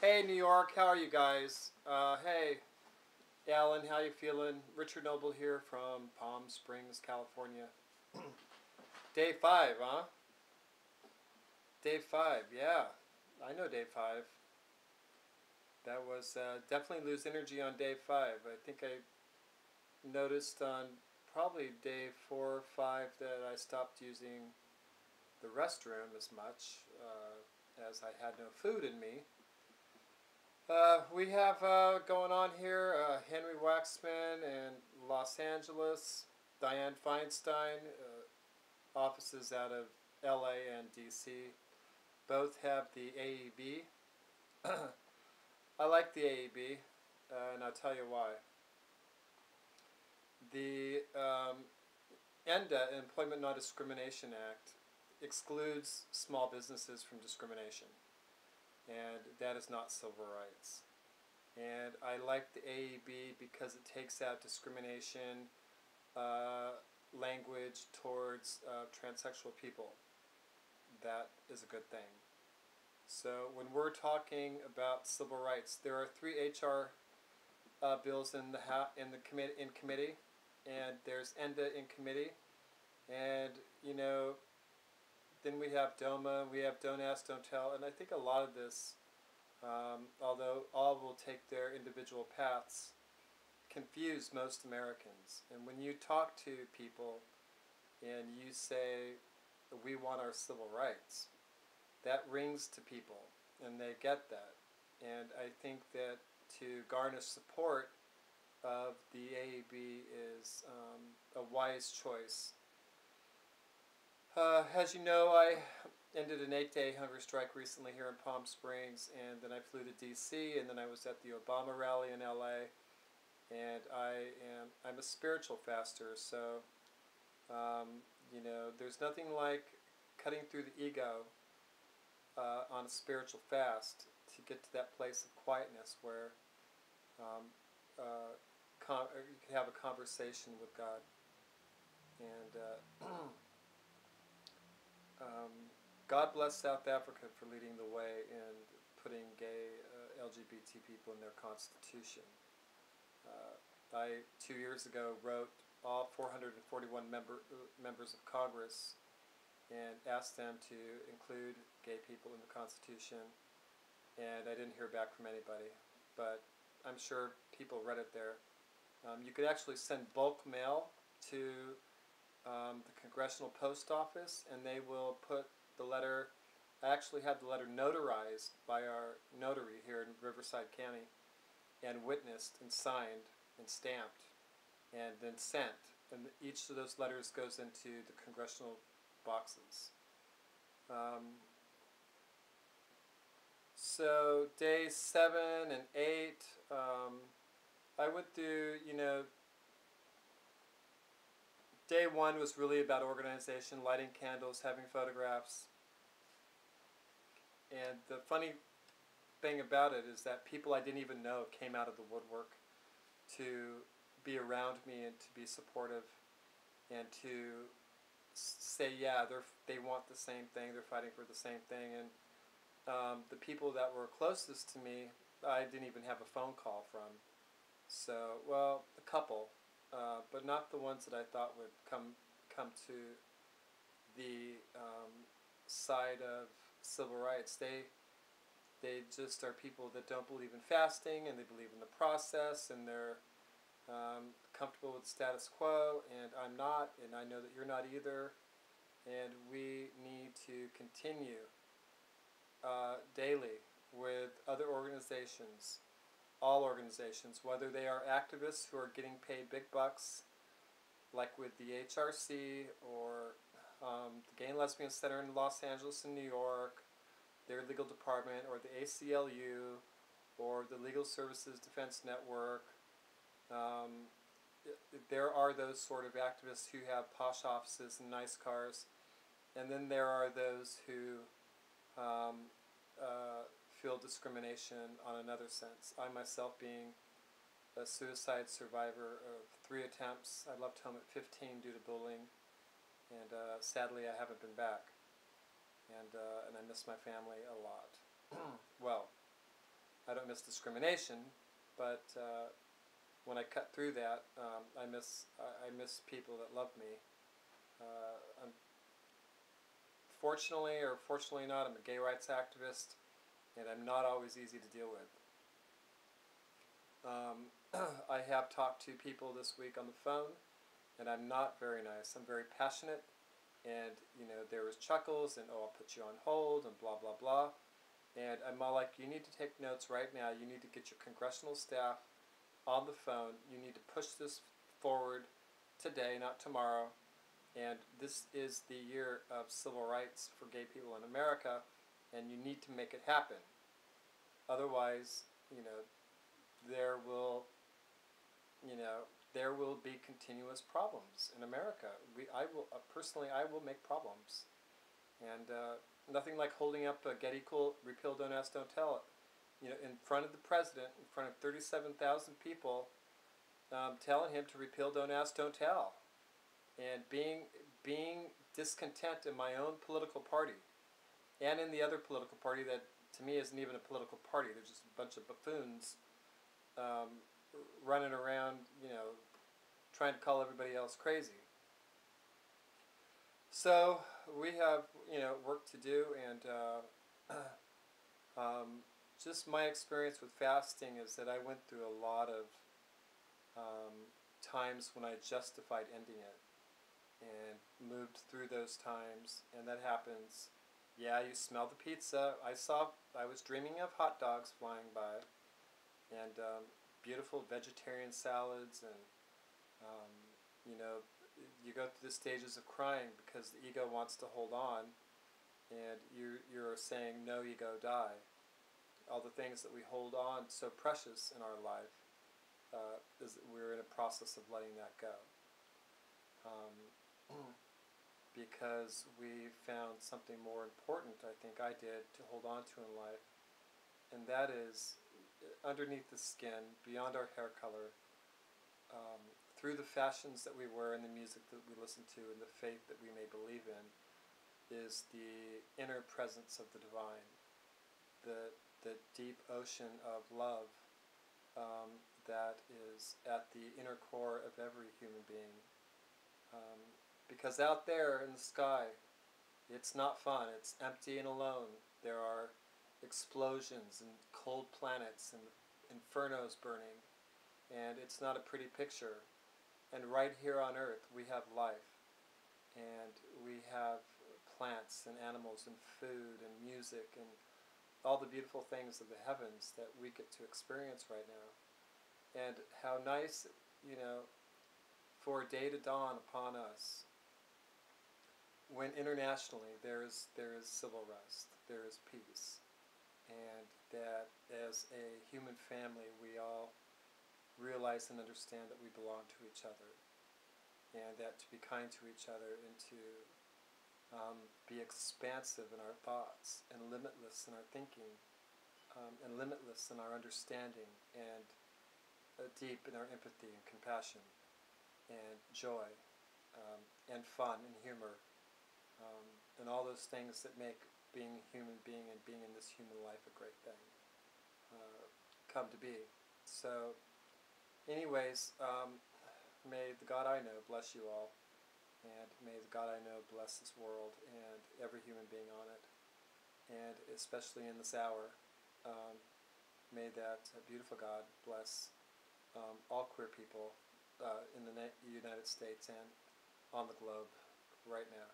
Hey, New York, how are you guys? Hey, Alan, how you feeling? Richard Noble here from Palm Springs, California. Day 5, huh? Day 5, yeah. I know day 5. That was definitely lose energy on day 5. I think I noticed on probably day 4 or 5 that I stopped using the restroom as much as I had no food in me. We have going on here Henry Waxman in Los Angeles, Dianne Feinstein, offices out of LA and DC. Both have the AEB. I like the AEB, and I'll tell you why. The ENDA, Employment Non-Discrimination Act, excludes small businesses from discrimination, and that is not civil rights. And I like the AEB because it takes out discrimination language towards transsexual people. That is a good thing. So when we're talking about civil rights, there are 3 HR bills in committee, and there's ENDA in committee, and then we have DOMA, we have Don't Ask, Don't Tell, and I think a lot of this, although all will take their individual paths, confuse most Americans. And when you talk to people and you say, we want our civil rights, that rings to people, and they get that. And I think that to garnish support of the AEB is a wise choice. As you know, I ended an 8-day hunger strike recently here in Palm Springs, and then I flew to DC, and then I was at the Obama rally in LA, and I'm a spiritual faster, so there's nothing like cutting through the ego on a spiritual fast to get to that place of quietness where you can have a conversation with God. And God bless South Africa for leading the way in putting gay LGBT people in their constitution. I 2 years ago wrote all 441 members of Congress and asked them to include gay people in the Constitution, and I didn't hear back from anybody, but I'm sure people read it there. You could actually send bulk mail to the Congressional Post Office, and they will put the letter. I actually had the letter notarized by our notary here in Riverside County, and witnessed and signed and stamped and then sent. And each of those letters goes into the congressional boxes. So day 7 and 8, I would do, day 1 was really about organization, lighting candles, having photographs. And the funny thing about it is that people I didn't even know came out of the woodwork to be around me and to be supportive and to say, yeah, they want the same thing, they're fighting for the same thing. And the people that were closest to me, I didn't even have a phone call from. So, well, a couple, but not the ones that I thought would come to the side of civil rights. They just are people that don't believe in fasting, and they believe in the process, and they're comfortable with the status quo, and I'm not, and I know that you're not either, and we need to continue daily with other organizations, all organizations, whether they are activists who are getting paid big bucks, like with the HRC, or the Gay and Lesbian Center in Los Angeles and New York, their legal department, or the ACLU, or the Legal Services Defense Network. There are those sort of activists who have posh offices and nice cars, and then there are those who feel discrimination on another sense. I myself, being a suicide survivor of 3 attempts, I left home at 15 due to bullying, and sadly I haven't been back, and I miss my family a lot. Well, I don't miss discrimination, but when I cut through that, I miss people that love me. Fortunately or fortunately not, I'm a gay rights activist, and I'm not always easy to deal with. I have talked to people this week on the phone, and I'm not very nice. I'm very passionate, and there was chuckles and, oh, I'll put you on hold and blah blah blah, and I'm all like, you need to take notes right now. You need to get your congressional staff on the phone. You need to push this forward today, not tomorrow. And this is the year of civil rights for gay people in America, and you need to make it happen. Otherwise, there will be continuous problems in America. I will make problems, and nothing like holding up a Get Equal, Repeal, Don't Ask, Don't Tell, in front of the president, in front of 37,000 people, telling him to repeal, don't ask, don't tell, and being discontent in my own political party, and in the other political party that to me isn't even a political party. They're just a bunch of buffoons running around, trying to call everybody else crazy. So we have, work to do, and just my experience with fasting is that I went through a lot of times when I justified ending it, and moved through those times, and that happens. Yeah, you smell the pizza. I was dreaming of hot dogs flying by, and beautiful vegetarian salads, and you go through the stages of crying because the ego wants to hold on, and you're saying, no, ego, die. All the things that we hold on so precious in our life, we're in a process of letting that go. Because we found something more important, I think I did, to hold on to in life, and that is underneath the skin, beyond our hair color, through the fashions that we wear and the music that we listen to and the faith that we may believe in, is the inner presence of the divine, the deep ocean of love that is at the inner core of every human being. Because out there in the sky, it's not fun. It's empty and alone. There are explosions and cold planets and infernos burning, and it's not a pretty picture. And right here on Earth, we have life, and we have plants and animals and food and music and all the beautiful things of the heavens that we get to experience right now. And how nice, for a day to dawn upon us when internationally there is civil rest, there is peace, and that as a human family we all realize and understand that we belong to each other, and that to be kind to each other and to be expansive in our thoughts and limitless in our thinking, and limitless in our understanding, and deep in our empathy and compassion and joy, and fun and humor, and all those things that make being a human being and being in this human life a great thing come to be. So anyways, may the God I know bless you all, and may the God I know bless this world and every human being on it, and especially in this hour, may that beautiful God bless all queer people in the United States and on the globe right now.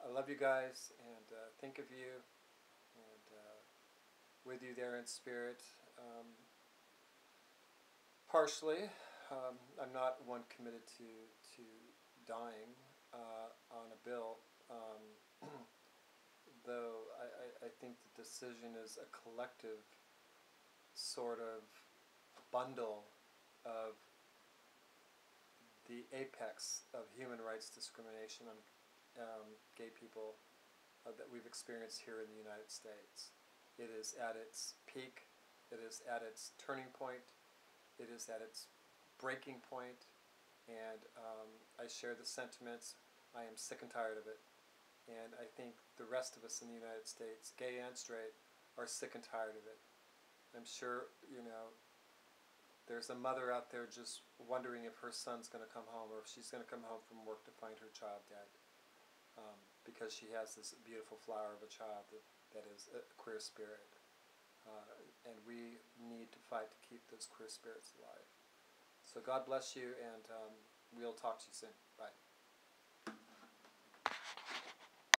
I love you guys, and think of you, and with you there in spirit. Partially, I'm not one committed to dying on a bill, though I think the decision is a collective sort of bundle of the apex of human rights discrimination on gay people that we've experienced here in the United States. It is at its peak, it is at its turning point, it is at its breaking point, and I share the sentiments. I am sick and tired of it, and I think the rest of us in the United States, gay and straight, are sick and tired of it. I'm sure, there's a mother out there just wondering if her son's going to come home, or if she's going to come home from work to find her child dead, because she has this beautiful flower of a child that is a queer spirit. And we need to fight to keep those queer spirits alive. So God bless you, and we'll talk to you soon.